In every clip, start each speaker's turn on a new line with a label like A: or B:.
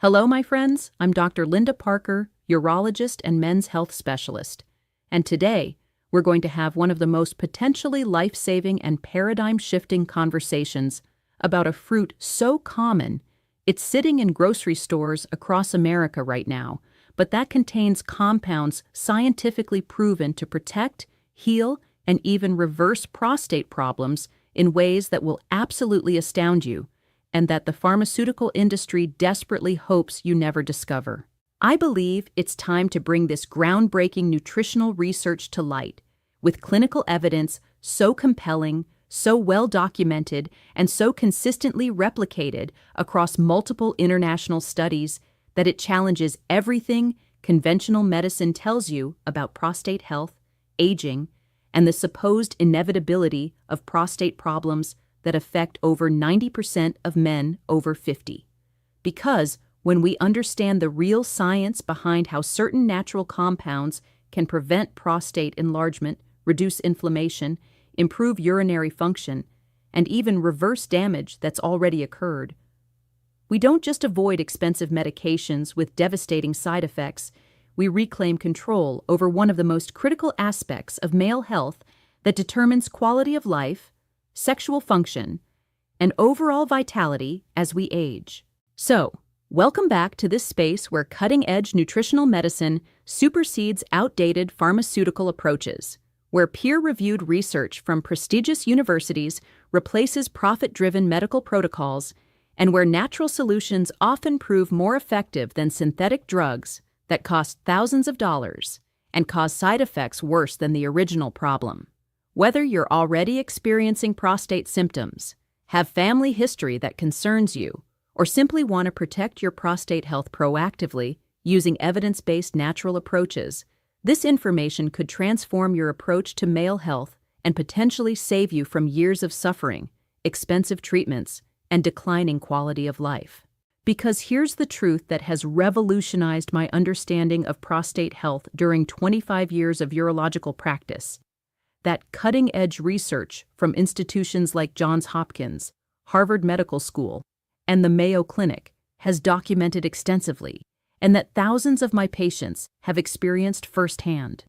A: Hello, my friends. I'm Dr. Linda Parker, urologist and men's health specialist. And today, we're going to have one of the most potentially life-saving and paradigm-shifting conversations about a fruit so common, it's sitting in grocery stores across America right now, but that contains compounds scientifically proven to protect, heal, and even reverse prostate problems in ways that will absolutely astound you, and that the pharmaceutical industry desperately hopes you never discover. I believe it's time to bring this groundbreaking nutritional research to light, with clinical evidence so compelling, so well documented, and so consistently replicated across multiple international studies that it challenges everything conventional medicine tells you about prostate health, aging, and the supposed inevitability of prostate problems that affect over 90% of men over 50. Because when we understand the real science behind how certain natural compounds can prevent prostate enlargement, reduce inflammation, improve urinary function, and even reverse damage that's already occurred, we don't just avoid expensive medications with devastating side effects, we reclaim control over one of the most critical aspects of male health that determines quality of life, sexual function, and overall vitality as we age. So, welcome back to this space where cutting-edge nutritional medicine supersedes outdated pharmaceutical approaches, where peer-reviewed research from prestigious universities replaces profit-driven medical protocols, and where natural solutions often prove more effective than synthetic drugs that cost thousands of dollars and cause side effects worse than the original problem. Whether you're already experiencing prostate symptoms, have family history that concerns you, or simply want to protect your prostate health proactively using evidence-based natural approaches, this information could transform your approach to male health and potentially save you from years of suffering, expensive treatments, and declining quality of life. Because here's the truth that has revolutionized my understanding of prostate health during 25 years of urological practice. That cutting-edge research from institutions like Johns Hopkins, Harvard Medical School, and the Mayo Clinic has documented extensively, and that thousands of my patients have experienced firsthand.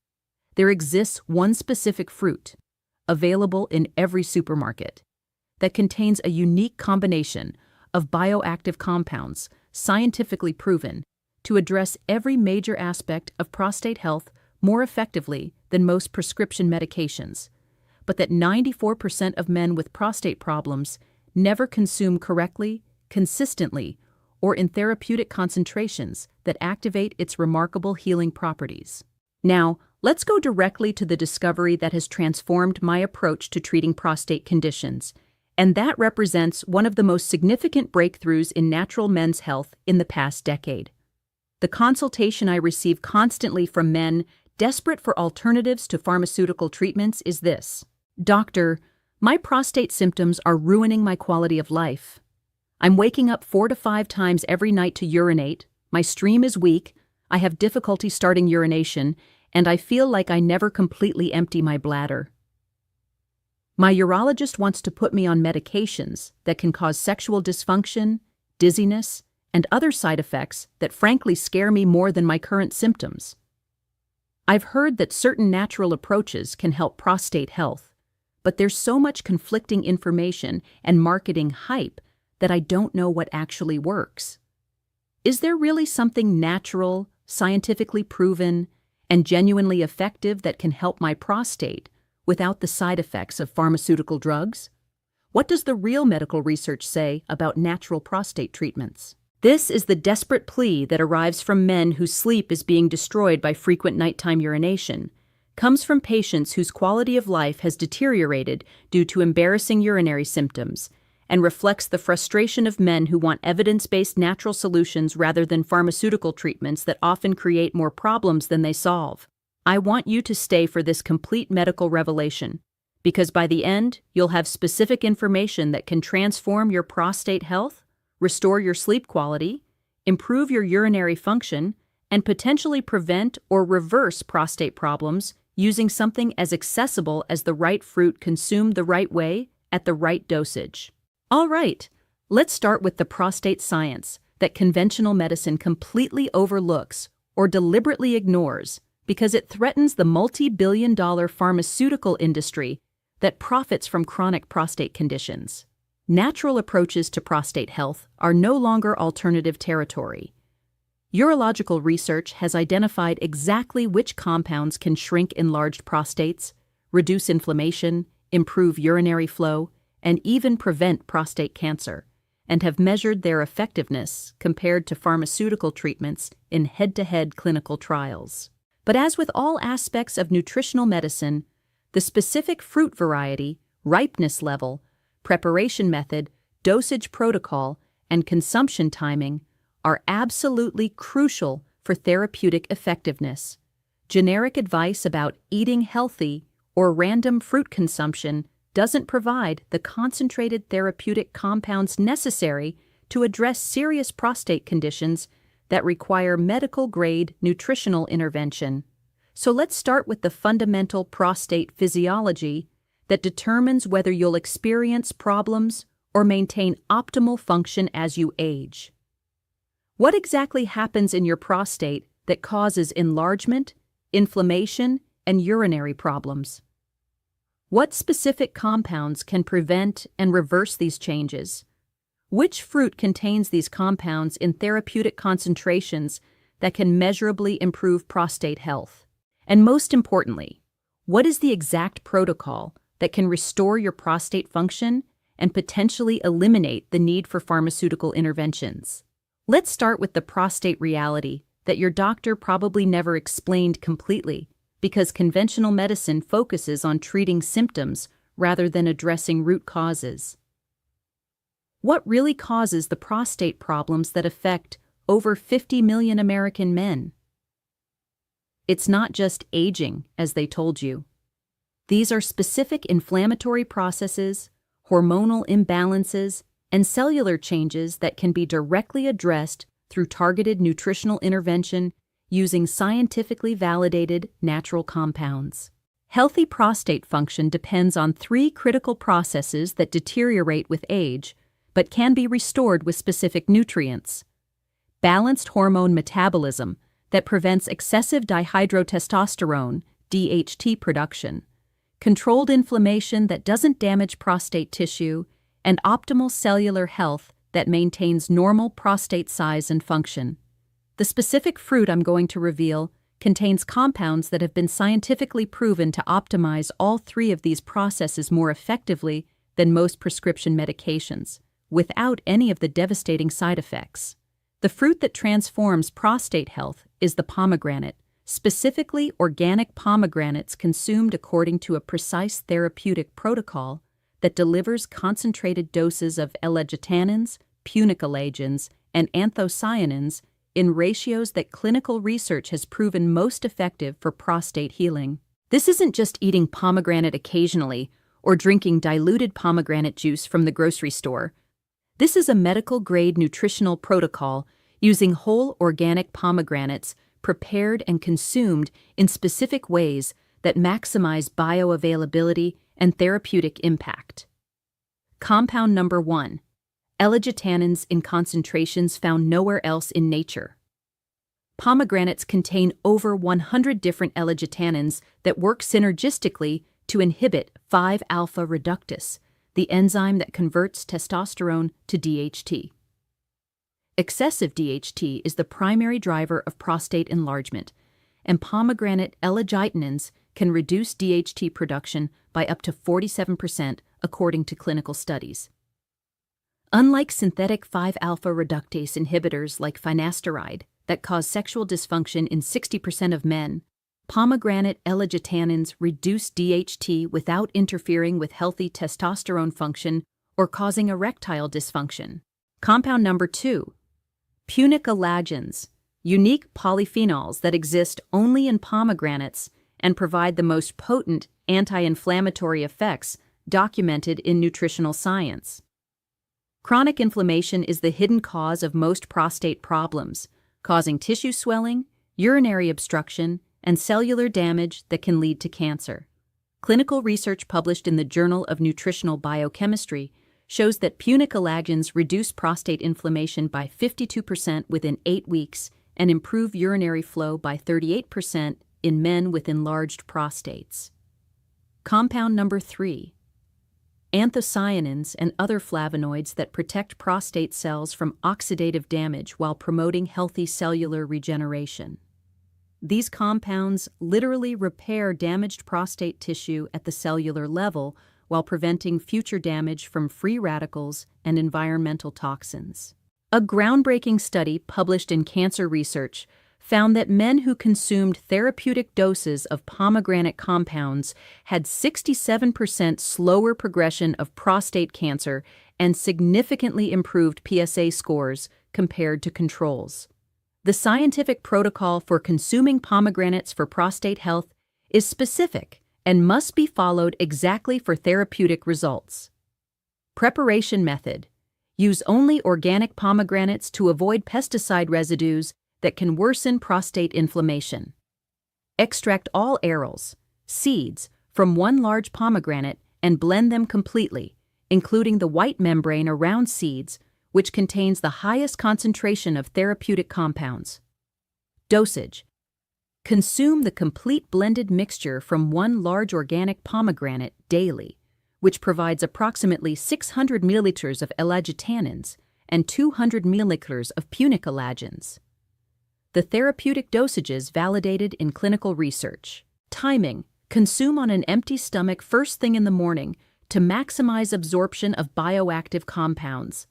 A: There exists one specific fruit, available in every supermarket, that contains a unique combination of bioactive compounds scientifically proven to address every major aspect of prostate health more effectively than most prescription medications, but that 94% of men with prostate problems never consume correctly, consistently, or in therapeutic concentrations that activate its remarkable healing properties. Now, let's go directly to the discovery that has transformed my approach to treating prostate conditions, and that represents one of the most significant breakthroughs in natural men's health in the past decade. The consultation I receive constantly from men desperate for alternatives to pharmaceutical treatments is this: Doctor, my prostate symptoms are ruining my quality of life. I'm waking up 4 to 5 times every night to urinate, my stream is weak, I have difficulty starting urination, and I feel like I never completely empty my bladder. My urologist wants to put me on medications that can cause sexual dysfunction, dizziness, and other side effects that frankly scare me more than my current symptoms. I've heard that certain natural approaches can help prostate health, but there's so much conflicting information and marketing hype that I don't know what actually works. Is there really something natural, scientifically proven, and genuinely effective that can help my prostate without the side effects of pharmaceutical drugs? What does the real medical research say about natural prostate treatments? This is the desperate plea that arrives from men whose sleep is being destroyed by frequent nighttime urination, comes from patients whose quality of life has deteriorated due to embarrassing urinary symptoms, and reflects the frustration of men who want evidence-based natural solutions rather than pharmaceutical treatments that often create more problems than they solve. I want you to stay for this complete medical revelation, because by the end, you'll have specific information that can transform your prostate health, restore your sleep quality, improve your urinary function, and potentially prevent or reverse prostate problems using something as accessible as the right fruit consumed the right way at the right dosage. All right, let's start with the prostate science, that conventional medicine completely overlooks or deliberately ignores because it threatens the multi-billion-dollar pharmaceutical industry that profits from chronic prostate conditions. Natural approaches to prostate health are no longer alternative territory. Urological research has identified exactly which compounds can shrink enlarged prostates, reduce inflammation, improve urinary flow, and even prevent prostate cancer, and have measured their effectiveness compared to pharmaceutical treatments in head-to-head clinical trials. But as with all aspects of nutritional medicine, the specific fruit variety, ripeness level, preparation method, dosage protocol, and consumption timing are absolutely crucial for therapeutic effectiveness. Generic advice about eating healthy or random fruit consumption doesn't provide the concentrated therapeutic compounds necessary to address serious prostate conditions that require medical-grade nutritional intervention. So let's start with the fundamental prostate physiology that determines whether you'll experience problems or maintain optimal function as you age. What exactly happens in your prostate that causes enlargement, inflammation, and urinary problems? What specific compounds can prevent and reverse these changes? Which fruit contains these compounds in therapeutic concentrations that can measurably improve prostate health? And most importantly, what is the exact protocol that can restore your prostate function and potentially eliminate the need for pharmaceutical interventions? Let's start with the prostate reality that your doctor probably never explained completely, because conventional medicine focuses on treating symptoms rather than addressing root causes. What really causes the prostate problems that affect over 50 million American men? It's not just aging, as they told you. These are specific inflammatory processes, hormonal imbalances, and cellular changes that can be directly addressed through targeted nutritional intervention using scientifically validated natural compounds. Healthy prostate function depends on 3 critical processes that deteriorate with age, but can be restored with specific nutrients. Balanced hormone metabolism that prevents excessive dihydrotestosterone, DHT production, controlled inflammation that doesn't damage prostate tissue, and optimal cellular health that maintains normal prostate size and function. The specific fruit I'm going to reveal contains compounds that have been scientifically proven to optimize all 3 of these processes more effectively than most prescription medications, without any of the devastating side effects. The fruit that transforms prostate health is the pomegranate, specifically organic pomegranates consumed according to a precise therapeutic protocol that delivers concentrated doses of L-argitannins, punicolagens, and anthocyanins in ratios that clinical research has proven most effective for prostate healing. This isn't just eating pomegranate occasionally or drinking diluted pomegranate juice from the grocery store. This is a medical-grade nutritional protocol using whole organic pomegranates prepared and consumed in specific ways that maximize bioavailability and therapeutic impact. Compound number 1. L-argitannins in concentrations found nowhere else in nature. Pomegranates contain over 100 different L-argitannins that work synergistically to inhibit 5-alpha reductase, the enzyme that converts testosterone to DHT. Excessive DHT is the primary driver of prostate enlargement, and pomegranate L-argitannins can reduce DHT production by up to 47% according to clinical studies. Unlike synthetic 5-alpha reductase inhibitors like finasteride that cause sexual dysfunction in 60% of men, pomegranate L-argitannins reduce DHT without interfering with healthy testosterone function or causing erectile dysfunction. Compound number 2. Punicolagens, unique polyphenols that exist only in pomegranates and provide the most potent anti-inflammatory effects documented in nutritional science. Chronic inflammation is the hidden cause of most prostate problems, causing tissue swelling, urinary obstruction, and cellular damage that can lead to cancer. Clinical research published in the Journal of Nutritional Biochemistry shows that punicolagens reduce prostate inflammation by 52% within 8 weeks and improve urinary flow by 38% in men with enlarged prostates. Compound number 3. Anthocyanins and other flavonoids that protect prostate cells from oxidative damage while promoting healthy cellular regeneration. These compounds literally repair damaged prostate tissue at the cellular level while preventing future damage from free radicals and environmental toxins. A groundbreaking study published in Cancer Research found that men who consumed therapeutic doses of pomegranate compounds had 67% slower progression of prostate cancer and significantly improved PSA scores compared to controls. The scientific protocol for consuming pomegranates for prostate health is specific and must be followed exactly for therapeutic results. Preparation method: use only organic pomegranates to avoid pesticide residues that can worsen prostate inflammation. Extract all arils, seeds, from one large pomegranate and blend them completely, including the white membrane around seeds, which contains the highest concentration of therapeutic compounds. Dosage: consume the complete blended mixture from one large organic pomegranate daily, which provides approximately 600 milliliters of elagitanins and 200 milliliters of punicolagens. The therapeutic dosages validated in clinical research. Timing: consume on an empty stomach first thing in the morning to maximize absorption of bioactive compounds.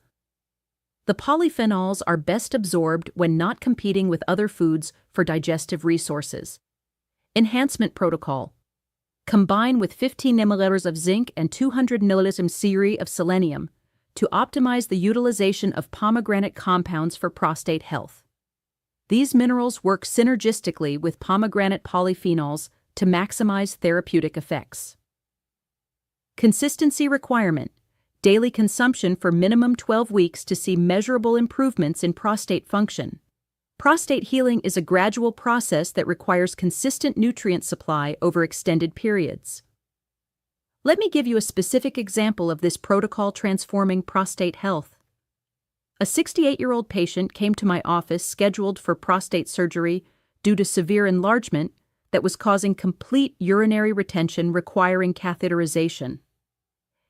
A: The polyphenols are best absorbed when not competing with other foods for digestive resources. Enhancement protocol: combine with 15 milliliters of zinc and 200 milliliters of selenium to optimize the utilization of pomegranate compounds for prostate health. These minerals work synergistically with pomegranate polyphenols to maximize therapeutic effects. Consistency requirement: daily consumption for minimum 12 weeks to see measurable improvements in prostate function. Prostate healing is a gradual process that requires consistent nutrient supply over extended periods. Let me give you a specific example of this protocol transforming prostate health. A 68-year-old patient came to my office scheduled for prostate surgery due to severe enlargement that was causing complete urinary retention requiring catheterization.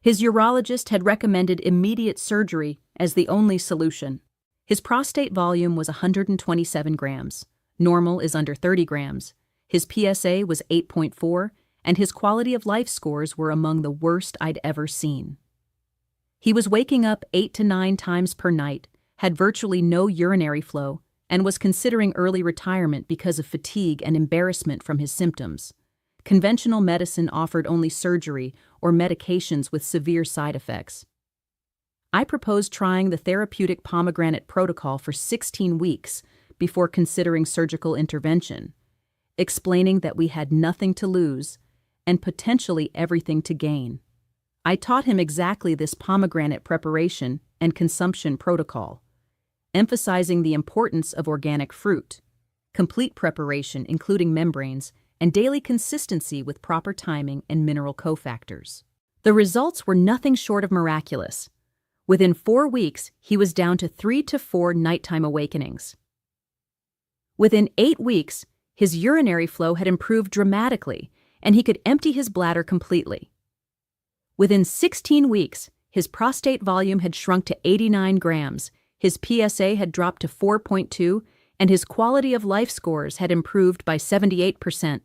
A: His urologist had recommended immediate surgery as the only solution. His prostate volume was 127 grams. Normal is under 30 grams. His PSA was 8.4, and his quality of life scores were among the worst I'd ever seen. He was waking up 8 to 9 times per night, had virtually no urinary flow, and was considering early retirement because of fatigue and embarrassment from his symptoms. Conventional medicine offered only surgery or medications with severe side effects. I proposed trying the therapeutic pomegranate protocol for 16 weeks before considering surgical intervention, explaining that we had nothing to lose and potentially everything to gain. I taught him exactly this pomegranate preparation and consumption protocol, emphasizing the importance of organic fruit, complete preparation including membranes, and daily consistency with proper timing and mineral cofactors. The results were nothing short of miraculous. Within 4 weeks, he was down to 3 to 4 nighttime awakenings. Within 8 weeks, his urinary flow had improved dramatically, and he could empty his bladder completely. Within 16 weeks, his prostate volume had shrunk to 89 grams, his PSA had dropped to 4.2, and his quality of life scores had improved by 78%.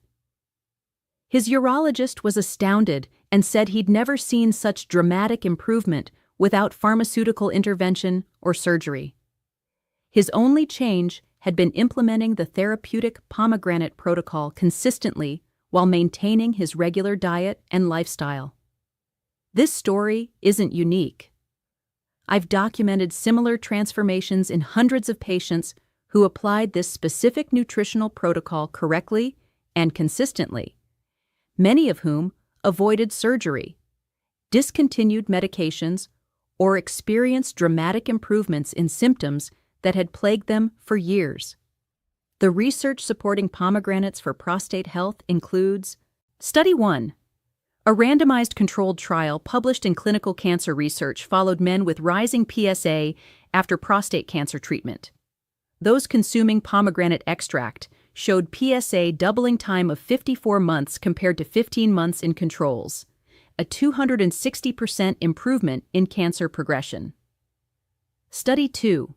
A: His urologist was astounded and said he'd never seen such dramatic improvement without pharmaceutical intervention or surgery. His only change had been implementing the therapeutic pomegranate protocol consistently while maintaining his regular diet and lifestyle. This story isn't unique. I've documented similar transformations in hundreds of patients who applied this specific nutritional protocol correctly and consistently, many of whom avoided surgery, discontinued medications, or experienced dramatic improvements in symptoms that had plagued them for years. The research supporting pomegranates for prostate health includes Study 1. A randomized controlled trial published in Clinical Cancer Research followed men with rising PSA after prostate cancer treatment. Those consuming pomegranate extract showed PSA doubling time of 54 months compared to 15 months in controls, a 260% improvement in cancer progression. Study 2.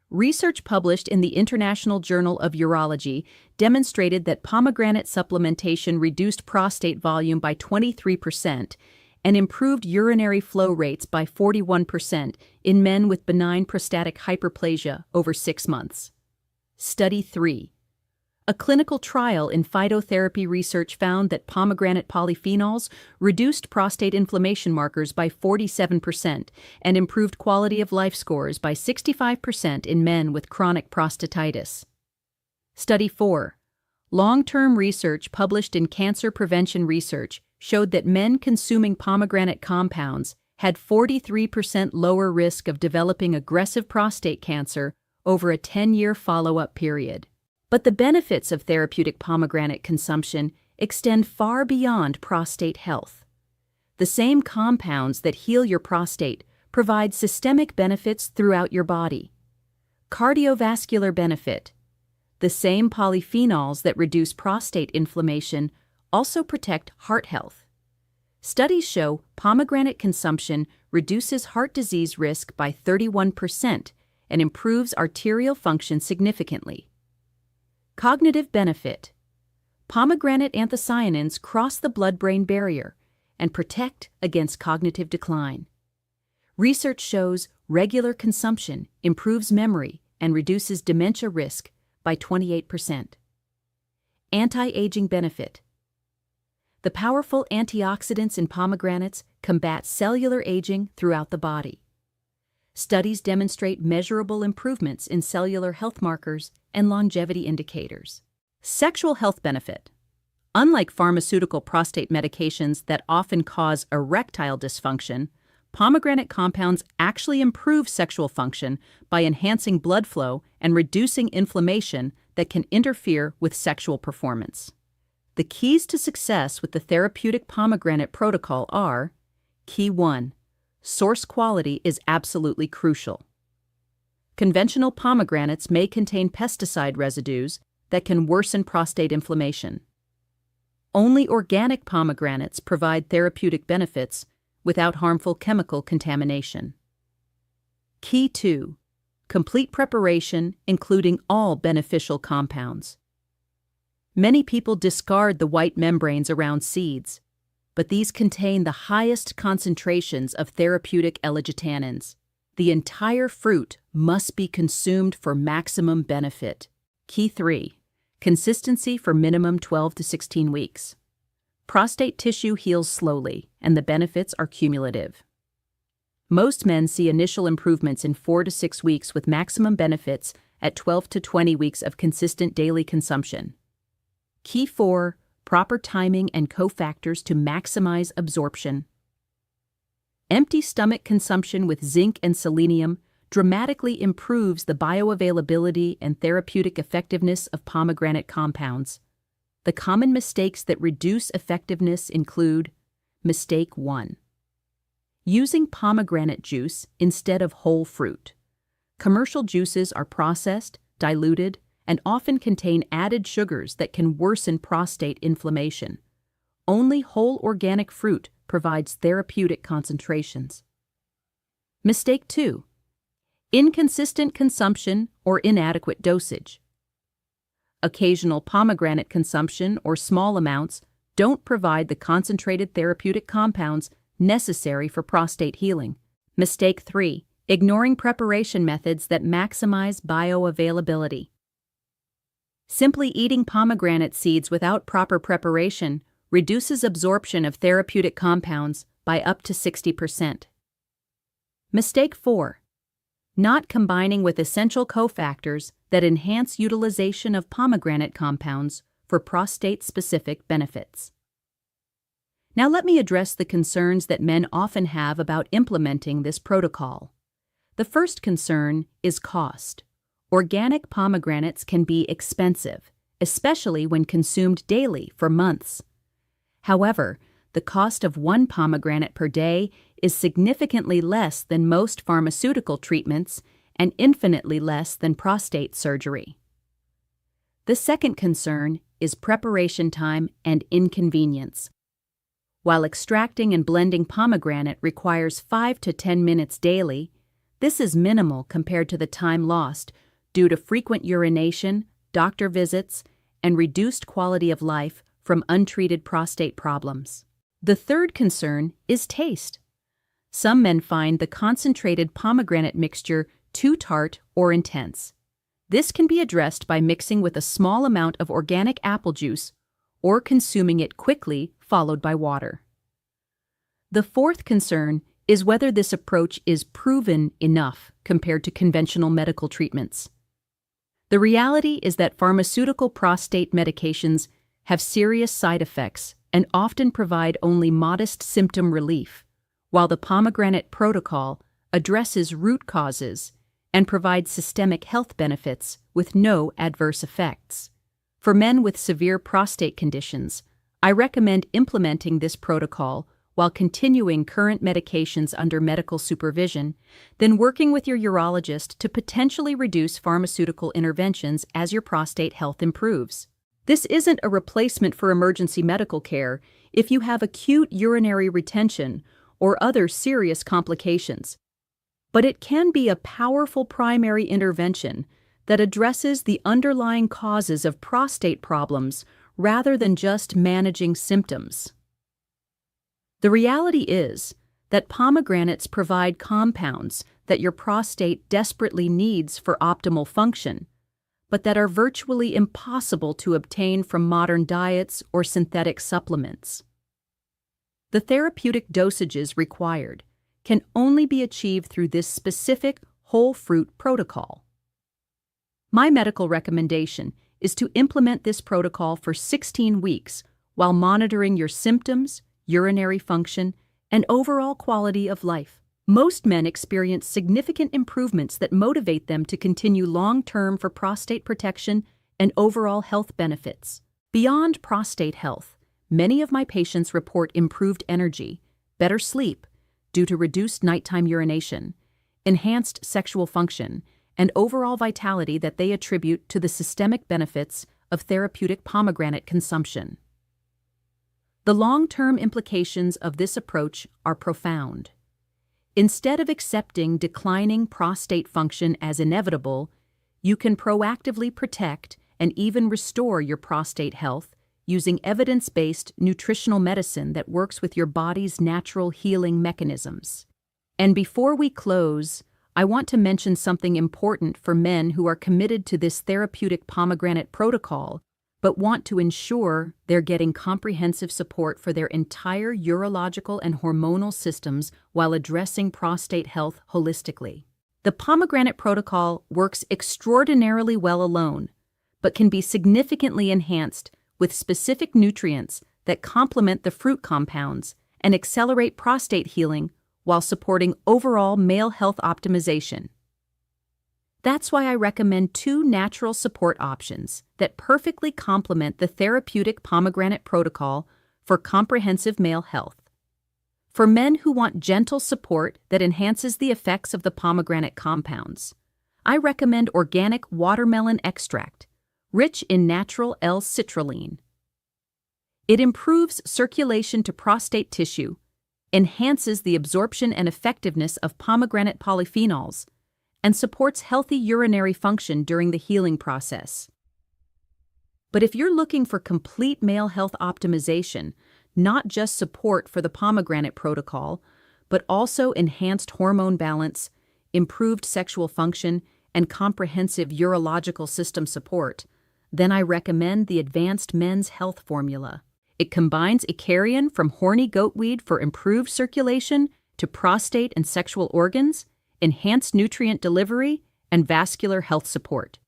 A: Research published in the International Journal of Urology demonstrated that pomegranate supplementation reduced prostate volume by 23% and improved urinary flow rates by 41% in men with benign prostatic hyperplasia over 6 months. Study 3. A clinical trial in phytotherapy research found that pomegranate polyphenols reduced prostate inflammation markers by 47% and improved quality of life scores by 65% in men with chronic prostatitis. Study 4. Long-term research published in Cancer Prevention Research showed that men consuming pomegranate compounds had 43% lower risk of developing aggressive prostate cancer over a 10-year follow-up period. But the benefits of therapeutic pomegranate consumption extend far beyond prostate health. The same compounds that heal your prostate provide systemic benefits throughout your body. Cardiovascular benefit. The same polyphenols that reduce prostate inflammation also protect heart health. Studies show pomegranate consumption reduces heart disease risk by 31% and improves arterial function significantly. Cognitive benefit. Pomegranate anthocyanins cross the blood-brain barrier and protect against cognitive decline. Research shows regular consumption improves memory and reduces dementia risk by 28%. Anti-aging benefit. The powerful antioxidants in pomegranates combat cellular aging throughout the body. Studies demonstrate measurable improvements in cellular health markers and longevity indicators. Sexual health benefit. Unlike pharmaceutical prostate medications that often cause erectile dysfunction, pomegranate compounds actually improve sexual function by enhancing blood flow and reducing inflammation that can interfere with sexual performance. The keys to success with the therapeutic pomegranate protocol are: Key 1. Source quality is absolutely crucial. Conventional pomegranates may contain pesticide residues that can worsen prostate inflammation. Only organic pomegranates provide therapeutic benefits without harmful chemical contamination. Key 2. Complete preparation, including all beneficial compounds. Many people discard the white membranes around seeds, but these contain the highest concentrations of therapeutic L-glutathione. The entire fruit must be consumed for maximum benefit. Key 3. Consistency for minimum 12 to 16 weeks. Prostate tissue heals slowly, and the benefits are cumulative. Most men see initial improvements in 4 to 6 weeks with maximum benefits at 12 to 20 weeks of consistent daily consumption. Key 4. Proper timing and cofactors to maximize absorption. Empty stomach consumption with zinc and selenium dramatically improves the bioavailability and therapeutic effectiveness of pomegranate compounds. The common mistakes that reduce effectiveness include: Mistake 1. Using pomegranate juice instead of whole fruit. Commercial juices are processed, diluted, and often contain added sugars that can worsen prostate inflammation. Only whole organic fruit provides therapeutic concentrations. Mistake 2. Inconsistent consumption or inadequate dosage. Occasional pomegranate consumption or small amounts don't provide the concentrated therapeutic compounds necessary for prostate healing. Mistake 3. Ignoring preparation methods that maximize bioavailability. Simply eating pomegranate seeds without proper preparation reduces absorption of therapeutic compounds by up to 60%. Mistake 4. Not combining with essential cofactors that enhance utilization of pomegranate compounds for prostate-specific benefits. Now let me address the concerns that men often have about implementing this protocol. The first concern is cost. Organic pomegranates can be expensive, especially when consumed daily for months. However, the cost of one pomegranate per day is significantly less than most pharmaceutical treatments and infinitely less than prostate surgery. The second concern is preparation time and inconvenience. While extracting and blending pomegranate requires 5 to 10 minutes daily, this is minimal compared to the time lost due to frequent urination, doctor visits, and reduced quality of life from untreated prostate problems. The third concern is taste. Some men find the concentrated pomegranate mixture too tart or intense. This can be addressed by mixing with a small amount of organic apple juice or consuming it quickly, followed by water. The fourth concern is whether this approach is proven enough compared to conventional medical treatments. The reality is that pharmaceutical prostate medications have serious side effects and often provide only modest symptom relief, while the pomegranate protocol addresses root causes and provides systemic health benefits with no adverse effects. For men with severe prostate conditions, I recommend implementing this protocol while continuing current medications under medical supervision, then working with your urologist to potentially reduce pharmaceutical interventions as your prostate health improves. This isn't a replacement for emergency medical care if you have acute urinary retention or other serious complications, but it can be a powerful primary intervention that addresses the underlying causes of prostate problems rather than just managing symptoms. The reality is that pomegranates provide compounds that your prostate desperately needs for optimal function, but that are virtually impossible to obtain from modern diets or synthetic supplements. The therapeutic dosages required can only be achieved through this specific whole fruit protocol. My medical recommendation is to implement this protocol for 16 weeks while monitoring your symptoms, urinary function, and overall quality of life. Most men experience significant improvements that motivate them to continue long-term for prostate protection and overall health benefits. Beyond prostate health, many of my patients report improved energy, better sleep due to reduced nighttime urination, enhanced sexual function, and overall vitality that they attribute to the systemic benefits of therapeutic pomegranate consumption. The long-term implications of this approach are profound. Instead of accepting declining prostate function as inevitable, you can proactively protect and even restore your prostate health using evidence-based nutritional medicine that works with your body's natural healing mechanisms. And before we close, I want to mention something important for men who are committed to this therapeutic pomegranate protocol but want to ensure they're getting comprehensive support for their entire urological and hormonal systems while addressing prostate health holistically. The pomegranate protocol works extraordinarily well alone, but can be significantly enhanced with specific nutrients that complement the fruit compounds and accelerate prostate healing while supporting overall male health optimization. That's why I recommend 2 natural support options that perfectly complement the therapeutic pomegranate protocol for comprehensive male health. For men who want gentle support that enhances the effects of the pomegranate compounds, I recommend organic watermelon extract, rich in natural L-citrulline. It improves circulation to prostate tissue, enhances the absorption and effectiveness of pomegranate polyphenols, and supports healthy urinary function during the healing process. But if you're looking for complete male health optimization, not just support for the pomegranate protocol, but also enhanced hormone balance, improved sexual function, and comprehensive urological system support, then I recommend the Advanced Men's Health Formula. It combines Icarian from horny goatweed for improved circulation to prostate and sexual organs, enhanced nutrient delivery, and vascular health support.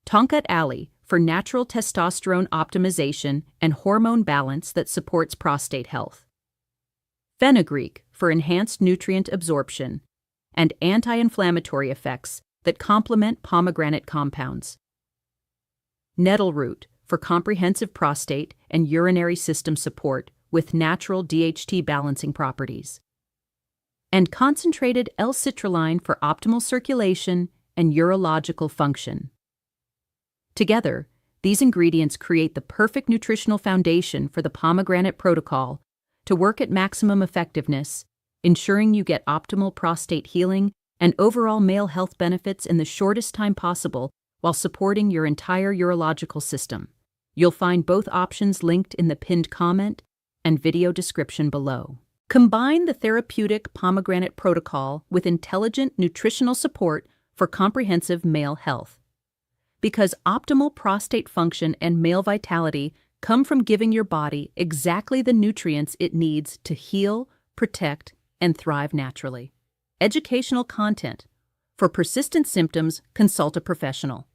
A: Tonkat Ali for natural testosterone optimization and hormone balance that supports prostate health. Fenugreek for enhanced nutrient absorption and anti-inflammatory effects that complement pomegranate compounds. Nettle root for comprehensive prostate and urinary system support with natural DHT balancing properties, and concentrated L-citrulline for optimal circulation and urological function. Together, these ingredients create the perfect nutritional foundation for the pomegranate protocol to work at maximum effectiveness, ensuring you get optimal prostate healing and overall male health benefits in the shortest time possible while supporting your entire urological system. You'll find both options linked in the pinned comment and video description below. Combine the therapeutic pomegranate protocol with intelligent nutritional support for comprehensive male health. Because optimal prostate function and male vitality come from giving your body exactly the nutrients it needs to heal, protect, and thrive naturally. Educational content. For persistent symptoms, consult a professional.